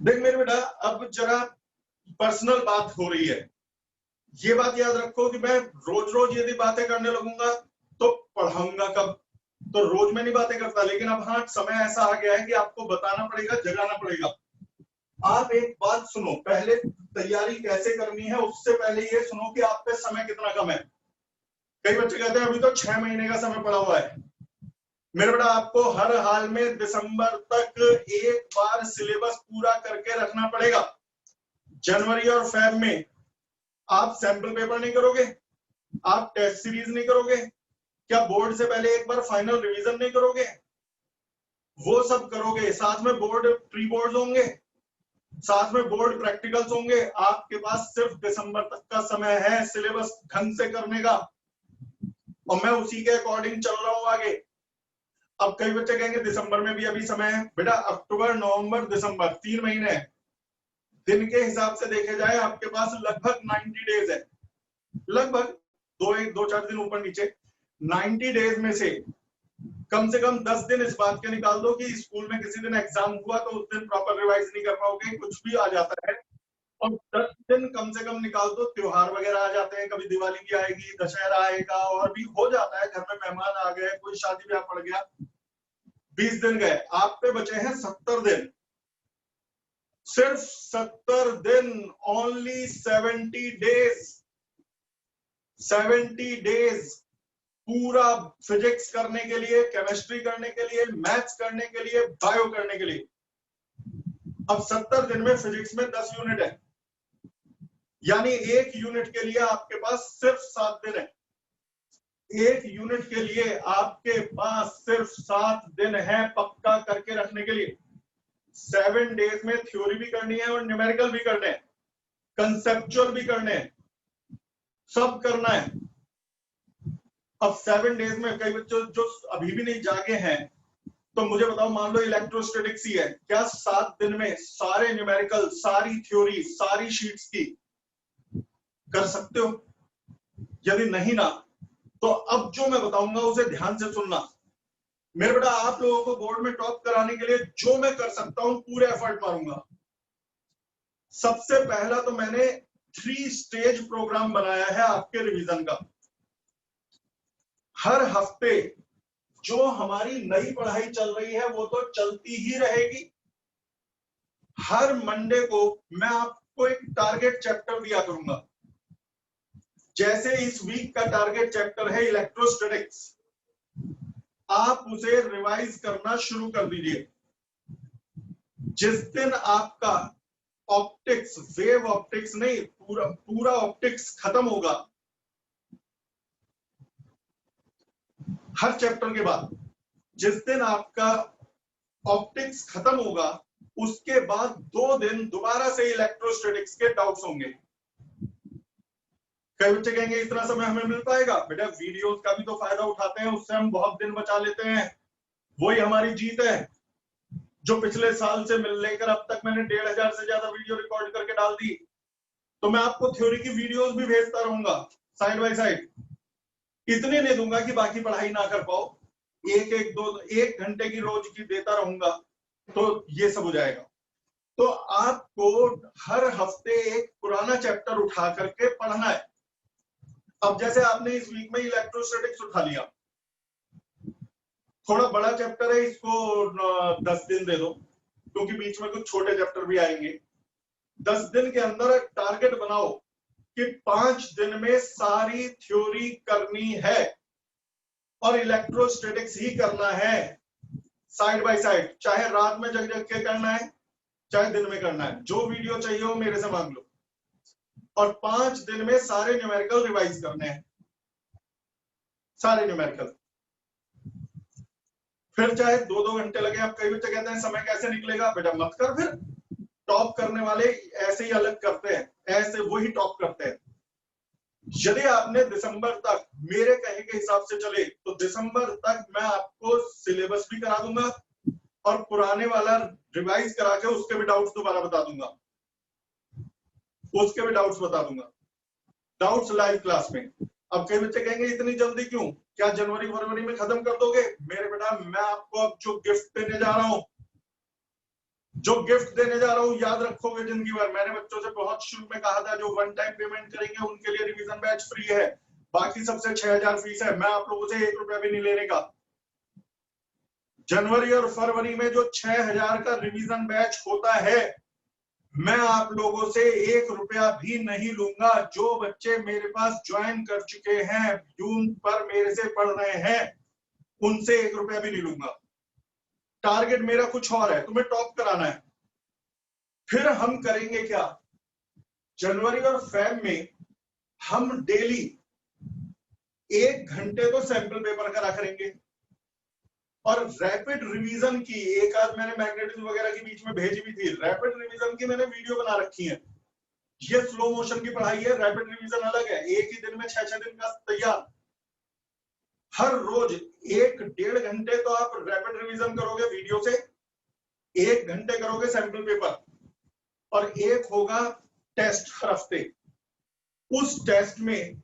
देख मेरे बेटा, अब जरा पर्सनल बात हो रही है। ये बात याद रखो कि मैं रोज रोज यदि बातें करने लगूंगा तो पढ़ाऊंगा कब? तो रोज मैं नहीं बातें करता, लेकिन अब हाँ, समय ऐसा आ गया है कि आपको बताना पड़ेगा, जगाना पड़ेगा। आप एक बात सुनो, पहले तैयारी कैसे करनी है उससे पहले ये सुनो कि आप पे समय कितना कम है। कई बच्चे कहते हैं अभी तो 6 महीने का समय पड़ा हुआ है। मेरे बेटा, आपको हर हाल में दिसंबर तक एक बार सिलेबस पूरा करके रखना पड़ेगा। जनवरी और फेब में आप सैंपल पेपर नहीं करोगे? आप टेस्ट सीरीज नहीं करोगे? क्या बोर्ड से पहले एक बार फाइनल रिवीजन नहीं करोगे? वो सब करोगे। साथ में बोर्ड प्री बोर्ड होंगे, साथ में बोर्ड प्रैक्टिकल्स होंगे। आपके पास सिर्फ दिसंबर तक का समय है सिलेबस ढंग से करने का, और मैं उसी के अकॉर्डिंग चल रहा हूं आगे। अब कई बच्चे कहेंगे दिसंबर में भी अभी समय है। बेटा, अक्टूबर, नवंबर, दिसंबर 3 महीने हैं। दिन के हिसाब से देखे जाए आपके पास लगभग 90 डेज है। लगभग 2-4 दिन ऊपर नीचे। 90 डेज में से कम 10 दिन इस बात के निकाल दो कि स्कूल में किसी दिन एग्जाम हुआ तो उस दिन प्रॉपर रिवाइज नहीं कर पाओगे, कुछ भी आ जाता है। और 10 दिन कम से कम निकाल दो, त्योहार वगैरह आ जाते हैं, कभी दिवाली भी आएगी, दशहरा आएगा, और भी हो जाता है, घर में मेहमान आ गए, कोई शादी ब्याह पड़ गया। 20 दिन गए, आप पे बचे हैं 70 दिन। सिर्फ 70 दिन, ओनली 70 डेज। 70 डेज पूरा फिजिक्स करने के लिए, केमिस्ट्री करने के लिए, मैथ्स करने के लिए, बायो करने के लिए। अब 70 दिन में फिजिक्स में 10 यूनिट है, यानी एक यूनिट के लिए आपके पास सिर्फ 7 दिन है। एक यूनिट के लिए आपके पास सिर्फ 7 दिन है पक्का करके रखने के लिए। 7 डेज में थ्योरी भी करनी है और न्यूमेरिकल भी करने हैं, कंसेप्चुअल भी करने हैं, सब करना है। अब 7 डेज में कई बच्चे जो अभी भी नहीं जागे हैं, तो मुझे बताओ, मान लो इलेक्ट्रोस्टैटिक्स ही है, क्या 7 दिन में सारे न्यूमेरिकल, सारी थ्योरी, सारी शीट्स की कर सकते हो? यदि नहीं ना, तो अब जो मैं बताऊंगा उसे ध्यान से सुनना। मेरे बेटा, आप लोगों को बोर्ड में टॉप कराने के लिए जो मैं कर सकता हूं पूरे एफर्ट मारूंगा। सबसे पहला तो मैंने 3 स्टेज प्रोग्राम बनाया है आपके रिवीजन का। हर हफ्ते जो हमारी नई पढ़ाई चल रही है वो तो चलती ही रहेगी। हर मंडे को मैं आपको एक टारगेट चैप्टर दिया करूंगा। जैसे इस वीक का टारगेट चैप्टर है इलेक्ट्रोस्टैटिक्स, आप उसे रिवाइज करना शुरू कर दीजिए। जिस दिन आपका ऑप्टिक्स, वेव ऑप्टिक्स नहीं, पूरा ऑप्टिक्स खत्म होगा, हर चैप्टर के बाद जिस दिन आपका ऑप्टिक्स खत्म होगा, उसके बाद 2 दिन दोबारा से इलेक्ट्रोस्टैटिक्स के डाउट्स होंगे। कई बच्चे कहेंगे इतना समय हमें मिल पाएगा? बेटा, वीडियोस का भी तो फायदा उठाते हैं, उससे हम बहुत दिन बचा लेते हैं। वही हमारी जीत है। जो पिछले साल से मिल लेकर अब तक मैंने 1500 से ज्यादा वीडियो रिकॉर्ड करके डाल दी, तो मैं आपको थ्योरी की वीडियोस भी भेजता रहूंगा साइड बाय साइड। इतने नहीं दूंगा कि बाकी पढ़ाई ना कर पाओ, 1 घंटे की रोज की देता रहूंगा, तो ये सब हो जाएगा। तो आपको हर हफ्ते एक पुराना चैप्टर उठा करके पढ़ना है। अब जैसे आपने इस वीक में इलेक्ट्रोस्टैटिक्स उठा लिया, थोड़ा बड़ा चैप्टर है, इसको 10 दिन दे दो, क्योंकि बीच में कुछ छोटे चैप्टर भी आएंगे। 10 दिन के अंदर टारगेट बनाओ कि 5 दिन में सारी थ्योरी करनी है और इलेक्ट्रोस्टैटिक्स ही करना है, साइड बाय साइड। चाहे रात में जग जग के करना है, चाहे दिन में करना है, जो वीडियो चाहिए हो मेरे से मांग लो। और 5 दिन में सारे न्यूमेरिकल रिवाइज करने हैं, सारे न्यूमेरिकल। फिर चाहे 2-2 घंटे लगे। अब कई बच्चे कहते हैं समय कैसे निकलेगा? बेटा, मत कर। फिर टॉप करने वाले ऐसे ही अलग करते हैं, ऐसे वही टॉप करते हैं। यदि आपने दिसंबर तक मेरे कहे के हिसाब से चले, तो दिसंबर तक मैं आपको सिलेबस भी करा दूंगा और पुराने वाला रिवाइज करा के उसके भी डाउट्स दोबारा बता दूंगा, उसके भी डाउट्स बता दूंगा, डाउट्स लाइव क्लास में। अब कई बच्चे कहेंगे इतनी जल्दी क्यों? क्या जनवरी फरवरी में खत्म कर दोगे? मेरे बेटा, मैं आपको अब जो गिफ्ट देने जा रहा हूं जो गिफ्ट देने जा रहा हूं याद रखोगे जिंदगी भर। मैंने बच्चों से बहुत शुरू में कहा था, जो वन टाइम पेमेंट करेंगे उनके लिए रिवीजन बैच फ्री है, बाकी सबसे 6000 फीस है। मैं आप लोगों से 1 रुपया भी नहीं लेने का। जनवरी और फरवरी में जो 6000 का रिवीजन बैच होता है, मैं आप लोगों से 1 रुपया भी नहीं लूंगा। जो बच्चे मेरे पास ज्वाइन कर चुके हैं, जून पर मेरे से पढ़ रहे हैं, उनसे 1 रुपया भी नहीं लूंगा। टारगेट मेरा कुछ और है, तुम्हें टॉप कराना है। फिर हम करेंगे क्या, जनवरी और फेब में हम डेली 1 घंटे तो सैंपल पेपर करा करेंगे, और रैपिड रिवीजन की एक आध मैंने मैग्नेटिज्म वगैरह की बीच में भेजी भी थी। रैपिड रिवीजन की मैंने वीडियो बना रखी है। ये स्लो मोशन की पढ़ाई है, रैपिड रिवीजन अलग है। एक ही दिन में 6-6 दिन का तैयार। हर रोज 1-1.5 घंटे तो आप रैपिड रिवीजन करोगे वीडियो से, 1 घंटे करोगे सैंपल पेपर, और एक होगा टेस्ट हर हफ्ते। उस टेस्ट में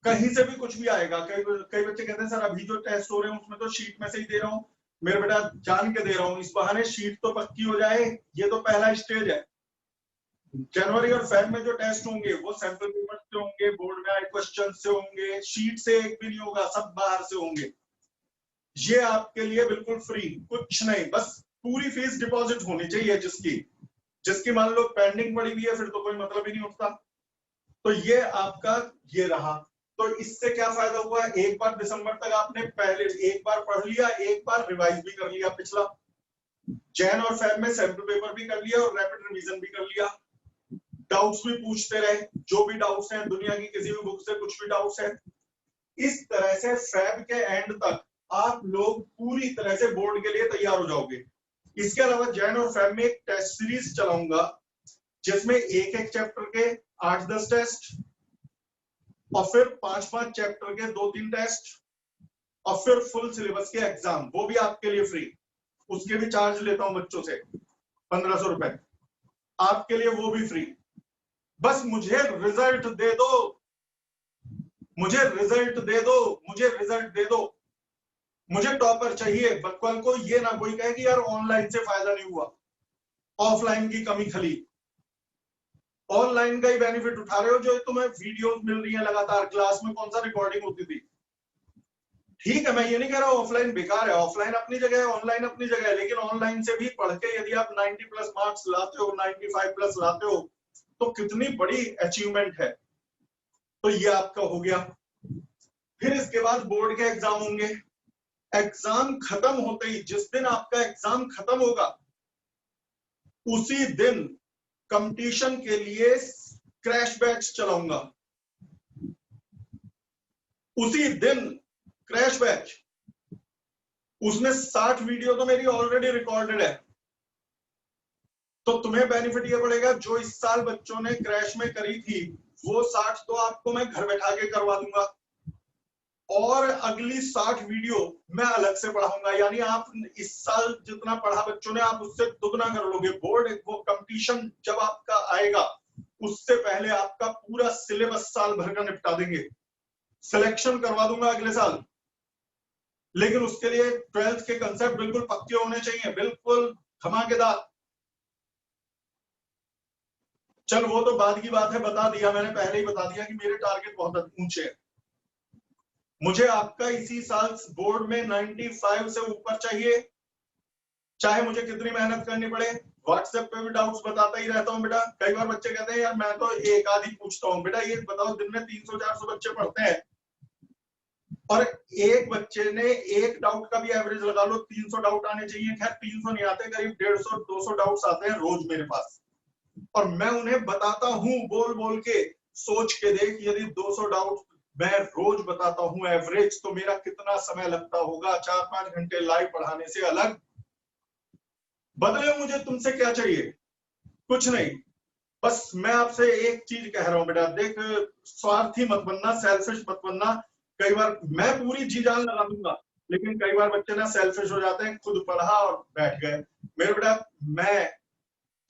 कहीं से भी कुछ भी आएगा। कई बच्चे कहते हैं सर अभी जो टेस्ट हो रहे हैं उसमें तो शीट में से ही दे रहा हूं। मेरे बेटा जान के दे रहा हूं, इस बहाने शीट तो पक्की हो जाए। ये तो पहला स्टेज है। जनवरी और फेब में जो टेस्ट होंगे वो सैंपल पेपर से होंगे, बोर्ड में आए क्वेश्चन से होंगे, शीट से एक भी नहीं होगा, सब बाहर से होंगे। ये आपके लिए बिल्कुल फ्री, कुछ नहीं, बस पूरी फीस डिपॉजिट होनी चाहिए। जिसकी मान लो पेंडिंग पड़ी हुई है, फिर तो कोई मतलब ही नहीं उठता। तो ये आपका ये रहा। तो इससे क्या फायदा हुआ, एक बार दिसंबर तक आपने पहले एक बार पढ़ लिया, एक बार रिवाइज भी कर लिया पिछला। जैन और फेब में सैंपल पेपर भी कर लिया और रैपिड रिवीजन भी कर लिया। डाउट्स भी पूछते रहे, जो भी डाउट्स हैं, दुनिया की किसी भी बुक से कुछ भी डाउट्स है। इस तरह से फेब के एंड तक आप लोग पूरी तरह से बोर्ड के लिए तैयार हो जाओगे। इसके अलावा जैन और फेब में एक टेस्ट सीरीज चलाऊंगा, जिसमें एक चैप्टर के 8-10 टेस्ट, और फिर 5-5 चैप्टर के 2-3 टेस्ट, और फिर फुल सिलेबस के एग्जाम, वो भी आपके लिए फ्री। उसके भी चार्ज लेता हूं बच्चों से 1500 रुपए, आपके लिए वो भी फ्री। बस मुझे रिजल्ट दे दो, मुझे रिजल्ट दे दो, मुझे रिजल्ट दे दो। मुझे टॉपर चाहिए। कल को ये ना कोई कहे कि यार ऑनलाइन से फायदा नहीं हुआ, ऑफलाइन की कमी खली। ऑनलाइन का ही बेनिफिट उठा रहे हो, जो तुम्हें वीडियोस मिल रही है लगातार। क्लास में कौन सा रिकॉर्डिंग होती थी। ठीक है, मैं ये नहीं कह रहा हूं ऑफलाइन बेकार है, ऑफलाइन अपनी जगह है, ऑनलाइन अपनी जगह है। लेकिन ऑनलाइन से भी पढ़ के यदि आप 90+ मार्क्स लाते हो, 95+ लाते हो, तो कितनी बड़ी अचीवमेंट है। तो ये आपका हो गया। फिर इसके बाद बोर्ड के एग्जाम होंगे। एग्जाम खत्म होते ही, जिस दिन आपका एग्जाम खत्म होगा, उसी दिन कंपटीशन के लिए क्रैश बैच चलाऊंगा। उसी दिन क्रैश बैच, उसमें 60 वीडियो तो मेरी ऑलरेडी रिकॉर्डेड है। तो तुम्हें बेनिफिट ये पड़ेगा, जो इस साल बच्चों ने क्रैश में करी थी, वो 60 तो आपको मैं घर बैठा के करवा दूंगा, और अगली 60 वीडियो मैं अलग से पढ़ाऊंगा। यानी आप इस साल जितना पढ़ा बच्चों ने, आप उससे दुगना कर लोगे। बोर्ड वो कंपटीशन जब आपका आएगा, उससे पहले आपका पूरा सिलेबस साल भर का निपटा देंगे। सिलेक्शन करवा दूंगा अगले साल, लेकिन उसके लिए 12th के कंसेप्ट बिल्कुल पक्के होने चाहिए, बिल्कुल धमाकेदार। चल वो तो बाद की बात है, बता दिया मैंने, पहले ही बता दिया कि मेरे टारगेट बहुत ऊंचे हैं। मुझे आपका इसी साल बोर्ड में 95 से ऊपर चाहिए, चाहे मुझे कितनी मेहनत करनी पड़े। व्हाट्सएप पे भी डाउट्स बताता ही रहता हूँ बेटा। कई बार बच्चे कहते हैं यार मैं तो एक आधी पूछता हूँ। बेटा ये बताओ, दिन में 300-400 बच्चे पढ़ते हैं, और एक बच्चे ने एक डाउट का भी एवरेज लगा लो, 300 डाउट आने चाहिए। खैर 300 नहीं आते, करीब 150-200 डाउट्स आते हैं रोज मेरे पास, और मैं उन्हें बताता हूं बोल बोल के। सोच के देख, यदि 200 डाउट मैं रोज बताता हूं एवरेज, तो मेरा कितना समय लगता होगा 4-5 घंटे लाइव पढ़ाने से अलग। बदले मुझे तुमसे क्या चाहिए, कुछ नहीं। बस मैं आपसे एक चीज कह रहा हूं बेटा, देख स्वार्थी मत बनना, सेल्फिश मत बनना। कई बार मैं पूरी जी जान लगा दूंगा, लेकिन कई बार बच्चे ना सेल्फिश हो जाते हैं, खुद पढ़ा और बैठ गए। मेरे बेटा मैं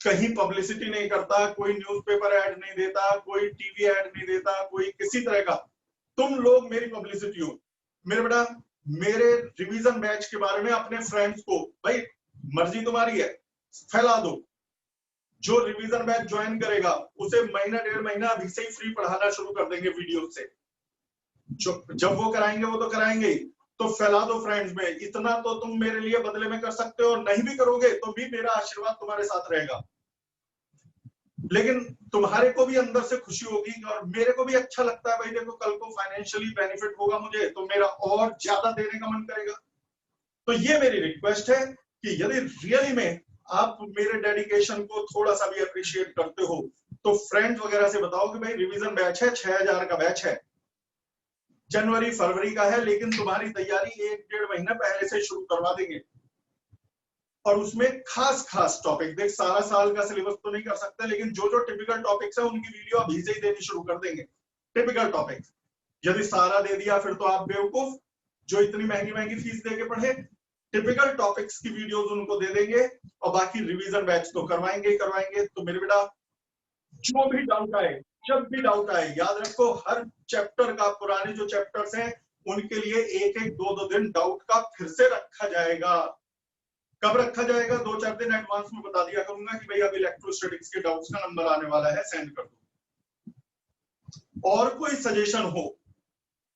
कहीं पब्लिसिटी नहीं करता, कोई न्यूज़पेपर ऐड नहीं देता, कोई टीवी ऐड नहीं देता, कोई किसी तरह का। तुम लोग मेरी पब्लिसिटी हो। मेरे बेटा मेरे रिवीजन बैच के बारे में अपने फ्रेंड्स को, भाई मर्जी तुम्हारी है, फैला दो। जो रिवीजन बैच ज्वाइन करेगा उसे महीना 1.5 महीना अभी से ही फ्री पढ़ाना शुरू कर देंगे वीडियो से। जब वो कराएंगे वो तो कराएंगे, तो फैला दो फ्रेंड्स में। इतना तो तुम मेरे लिए बदले में कर सकते हो, नहीं भी करोगे तो भी मेरा आशीर्वाद तुम्हारे साथ रहेगा। लेकिन तुम्हारे को भी अंदर से खुशी होगी और मेरे को भी अच्छा लगता है भाई, देखो कल को फाइनेंशियली बेनिफिट होगा मुझे तो मेरा और ज्यादा देने का मन करेगा। तो ये मेरी रिक्वेस्ट है कि यदि रियली में आप मेरे डेडिकेशन को थोड़ा सा भी अप्रिशिएट करते हो तो फ्रेंड्स वगैरह से बताओ कि भाई रिवीजन बैच है, 6000 का बैच है, जनवरी फरवरी का है, लेकिन तुम्हारी तैयारी 1-1.5 महीना पहले से शुरू करवा देंगे। और उसमें खास खास टॉपिक, देख सारा साल का सिलेबस तो नहीं कर सकते, लेकिन जो जो टिपिकल टॉपिक्स है उनकी वीडियो अभी से ही देनी शुरू कर देंगे। टिपिकल टॉपिक्स यदि सारा दे दिया फिर तो आप बेवकूफ जो इतनी महंगी महंगी फीस दे के पढ़े। टिपिकल टॉपिक्स की वीडियोस उनको दे देंगे और बाकी रिवीजन बैच तो करवाएंगे ही करवाएंगे। तो मेरे बेटा जो भी डाउट आए, जब भी डाउट आए, याद रखो हर चैप्टर का, पुराने जो चैप्टर्स हैं उनके लिए 1-1, 2-2 दिन डाउट का फिर से रखा जाएगा। कब रखा जाएगा? 2-4 दिन एडवांस में बता दिया करूंगा कि भाई अब इलेक्ट्रोस्टैटिक्स के डाउट्स का नंबर आने वाला है, सेंड कर दो। और कोई सजेशन हो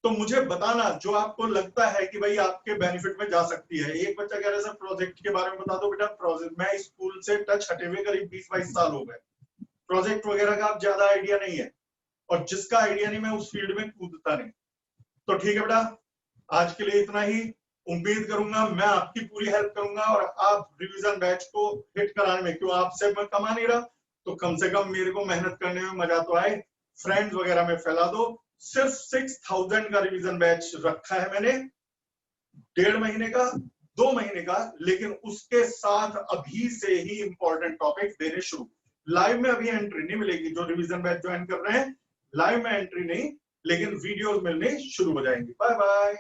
तो मुझे बताना, जो आपको लगता है कि भाई आपके बेनिफिट में जा सकती है। एक बच्चा कह रहा है सर प्रोजेक्ट के बारे में बता दो। बेटा प्रोजेक्ट, मैं स्कूल से टच हटे हुए करीब 20-22 साल हो गए, प्रोजेक्ट वगैरह का आप ज्यादा आइडिया नहीं है, और जिसका आइडिया नहीं मैं उस फील्ड में कूदता नहीं। तो ठीक है बेटा, आज के लिए इतना ही। उम्मीद करूंगा मैं आपकी पूरी हेल्प करूंगा और आप रिवीजन बैच को हिट कराने में, क्यों आपसे मैं कमा नहीं रहा तो कम से कम मेरे को मेहनत करने में मजा तो आए। फ्रेंड्स वगैरह में फैला दो। सिर्फ 6000 का रिवीजन बैच रखा है मैंने, 1.5 महीने का, 2 महीने का, लेकिन उसके साथ अभी से ही इंपॉर्टेंट टॉपिक देने शुरू। लाइव में अभी एंट्री नहीं मिलेगी, जो रिवीजन बैच ज्वाइन कर रहे हैं लाइव में एंट्री नहीं, लेकिन वीडियोस मिलने शुरू हो जाएंगी। Bye bye.